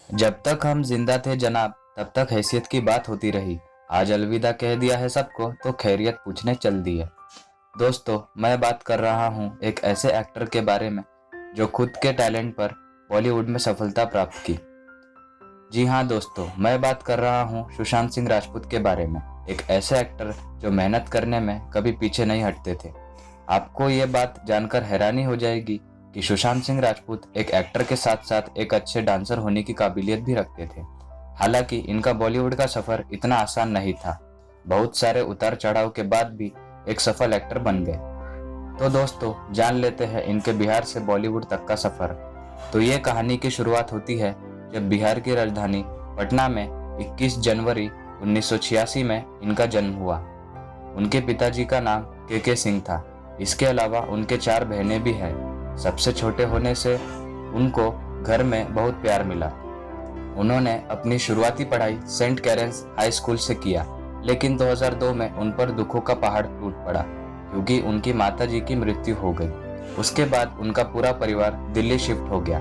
जब तक हम जिंदा थे जनाब, तब तक हैसियत की बात होती रही। आज अलविदा कह दिया है सबको, तो खैरियत पूछने चल दी है। दोस्तों, मैं बात कर रहा हूँ एक ऐसे एक्टर के बारे में जो खुद के टैलेंट पर बॉलीवुड में सफलता प्राप्त की। जी हाँ दोस्तों, मैं बात कर रहा हूँ सुशांत सिंह राजपूत के बारे में। एक ऐसे एक्टर जो मेहनत करने में कभी पीछे नहीं हटते थे। आपको ये बात जानकर हैरानी हो जाएगी कि सुशांत सिंह राजपूत एक एक्टर के साथ साथ एक अच्छे डांसर होने की काबिलियत भी रखते थे। हालांकि इनका बॉलीवुड का सफर इतना आसान नहीं था। बहुत सारे उतार चढ़ाव के बाद भी एक सफल एक्टर बन गए। तो दोस्तों, जान लेते हैं इनके बिहार से बॉलीवुड तक का सफर। तो ये कहानी की शुरुआत होती है जब बिहार की राजधानी पटना में 21 जनवरी 1986 में इनका जन्म हुआ। उनके पिताजी का नाम के सिंह था। इसके अलावा उनके 4 बहनें भी हैं। सबसे छोटे होने से उनको घर में बहुत प्यार मिला। उन्होंने अपनी शुरुआती पढ़ाई सेंट कैरेंस हाई स्कूल से किया, लेकिन 2002 में उन पर दुखों का पहाड़ टूट पड़ा क्योंकि उनकी माताजी की मृत्यु हो गई। उसके बाद उनका पूरा परिवार दिल्ली शिफ्ट हो गया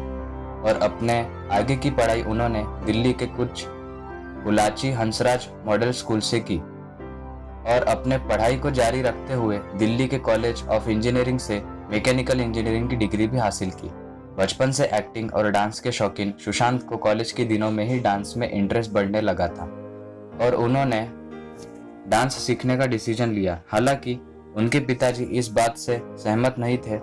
और अपने आगे की पढ़ाई उन्होंने दिल्ली के कुछ गुलाची हंसराज मॉडल स्कूल से की और अपने पढ़ाई को जारी रखते हुए दिल्ली के कॉलेज ऑफ इंजीनियरिंग से मैकेनिकल इंजीनियरिंग की डिग्री भी हासिल की। बचपन से एक्टिंग और डांस के शौकीन सुशांत को कॉलेज के दिनों में ही डांस में इंटरेस्ट बढ़ने लगा था और उन्होंने डांस सीखने का डिसीजन लिया। हालांकि उनके पिताजी इस बात से सहमत नहीं थे,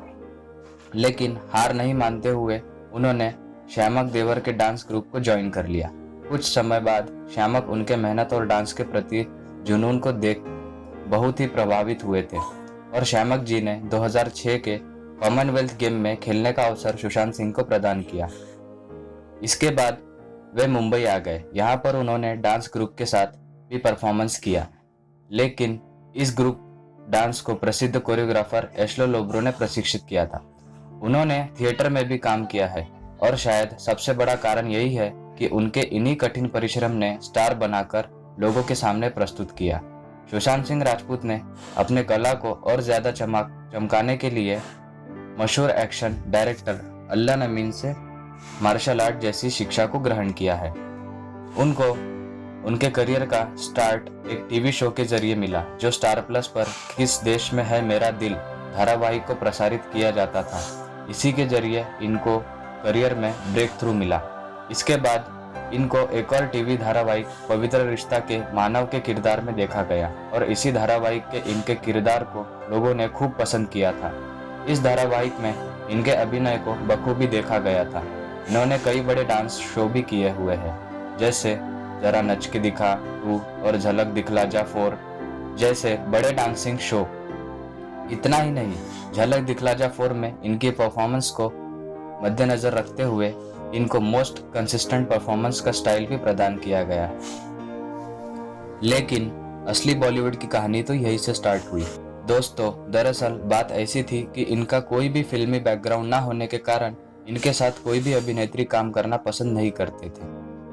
लेकिन हार नहीं मानते हुए उन्होंने श्यामक देवर के डांस ग्रुप को ज्वाइन कर लिया। कुछ समय बाद श्यामक उनके मेहनत और डांस के प्रति जुनून को देख बहुत ही प्रभावित हुए थे और श्यामक जी ने 2006 के कॉमनवेल्थ गेम में खेलने का अवसर सुशांत सिंह को प्रदान किया। इसके बाद वे मुंबई आ गए। यहाँ पर उन्होंने डांस ग्रुप के साथ भी परफॉर्मेंस किया, लेकिन इस ग्रुप डांस को प्रसिद्ध कोरियोग्राफर एश्लो लोब्रो ने प्रशिक्षित किया था। उन्होंने थिएटर में भी काम किया है और शायद सबसे बड़ा कारण यही है कि उनके इन्हीं कठिन परिश्रम ने स्टार बनाकर लोगों के सामने प्रस्तुत किया। सुशांत सिंह राजपूत ने अपने कला को और ज्यादा चमकाने के लिए मशहूर एक्शन डायरेक्टर अल्लाह नमीन से मार्शल आर्ट जैसी शिक्षा को ग्रहण किया है। उनको उनके करियर का स्टार्ट एक टीवी शो के जरिए मिला जो स्टार प्लस पर किस देश में है मेरा दिल धारावाहिक को प्रसारित किया जाता था। इसी के जरिए इनको करियर में ब्रेक थ्रू मिला। इसके बाद इनको एक और टीवी धारावाहिक पवित्र रिश्ता के मानव के किरदार में देखा गया और इसी धारावाहिक के इनके किरदार को लोगों ने खूब पसंद किया था। इस धारावाहिक में इनके अभिनय को बखूबी देखा गया था। इन्होंने कई बड़े डांस शो भी किए हुए हैं, जैसे जरा नच के दिखा 2 और झलक दिखला जा 4 जैसे बड़े डांसिंग शो। इतना ही नहीं, झलक दिखला जा 4 में इनकी परफॉर्मेंस को मद्देनजर रखते हुए इनको मोस्ट कंसिस्टेंट परफॉर्मेंस का स्टाइल भी प्रदान किया गया है। लेकिन असली बॉलीवुड की कहानी तो यहीं से स्टार्ट हुई। दोस्तों, दरअसल बात ऐसी थी कि इनका कोई भी फिल्मी बैकग्राउंड ना होने के कारण इनके साथ कोई भी अभिनेत्री काम करना पसंद नहीं करते थे,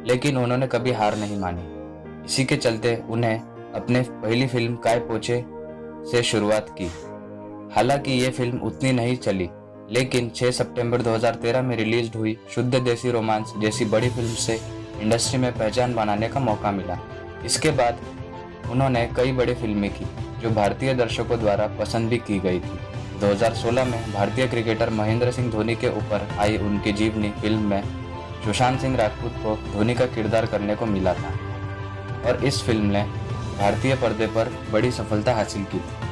लेकिन उन्होंने कभी हार नहीं मानी। इसी के चलते उन्हें अपने पहली फिल्म काय पोछे से शुरुआत की। हालांकि ये फिल्म उतनी नहीं चली, लेकिन 6 सितंबर 2013 में रिलीज हुई शुद्ध देसी रोमांस जैसी बड़ी फिल्म से इंडस्ट्री में पहचान बनाने का मौका मिला। इसके बाद उन्होंने कई बड़ी फिल्में की जो भारतीय दर्शकों द्वारा पसंद भी की गई थी। 2016 में भारतीय क्रिकेटर महेंद्र सिंह धोनी के ऊपर आई उनकी जीवनी फिल्म में सुशांत सिंह राजपूत को धोनी का किरदार करने को मिला था और इस फिल्म ने भारतीय पर्दे पर बड़ी सफलता हासिल की थी।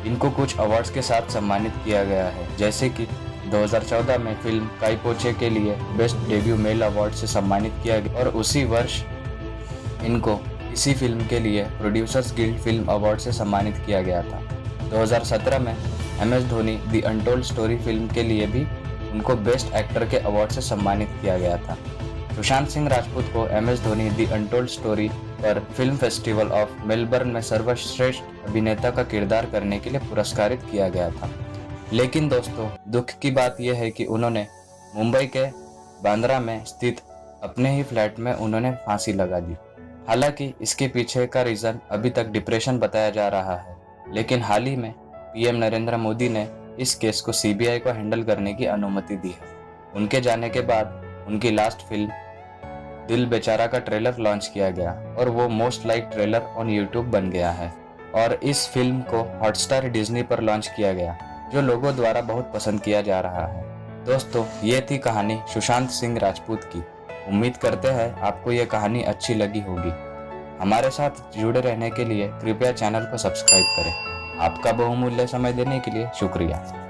इनको कुछ अवार्ड्स के साथ सम्मानित किया गया है, जैसे कि 2014 में फिल्म काई पोछे के लिए बेस्ट डेब्यू मेल अवार्ड से सम्मानित किया गया और उसी वर्ष इनको इसी फिल्म के लिए प्रोड्यूसर्स गिल्ड फिल्म अवार्ड से सम्मानित किया गया था। 2017 में MS Dhoni the untold story film के लिए भी उनको बेस्ट एक्टर के अवार्ड से सम्मानित किया गया था। सुशांत सिंह राजपूत को MS Dhoni the untold story पर फिल्म फेस्टिवल ऑफ मेलबर्न में सर्वश्रेष्ठ अभिनेता का किरदार करने के लिए पुरस्कारित किया गया था। लेकिन दोस्तों, दुख की बात यह है कि उन्होंने मुंबई के बांद्रा में स्थित अपने ही फ्लैट में उन्होंने फांसी लगा दी। हालांकि इसके पीछे का रीजन अभी तक डिप्रेशन बताया जा रहा है, लेकिन हाल ही में PM नरेंद्र मोदी ने इस केस को CBI को हैंडल करने की अनुमति दी है। उनके जाने के बाद उनकी लास्ट फिल्म दिल बेचारा का ट्रेलर लॉन्च किया गया और वो most like trailer on YouTube बन गया है। और इस फिल्म को हॉटस्टार डिज्नी पर लॉन्च किया गया, जो लोगों द्वारा बहुत पसंद किया जा रहा है। दोस्तों, ये थी कहानी सुशांत सिंह राजपूत की। उम्मीद करते हैं आपको ये कहानी अच्छी लगी होगी। हमारे साथ जुड़े रहने के लिए कृपया चैनल को सब्सक्राइब करें। आपका बहुमूल्य समय देने के लिए शुक्रिया।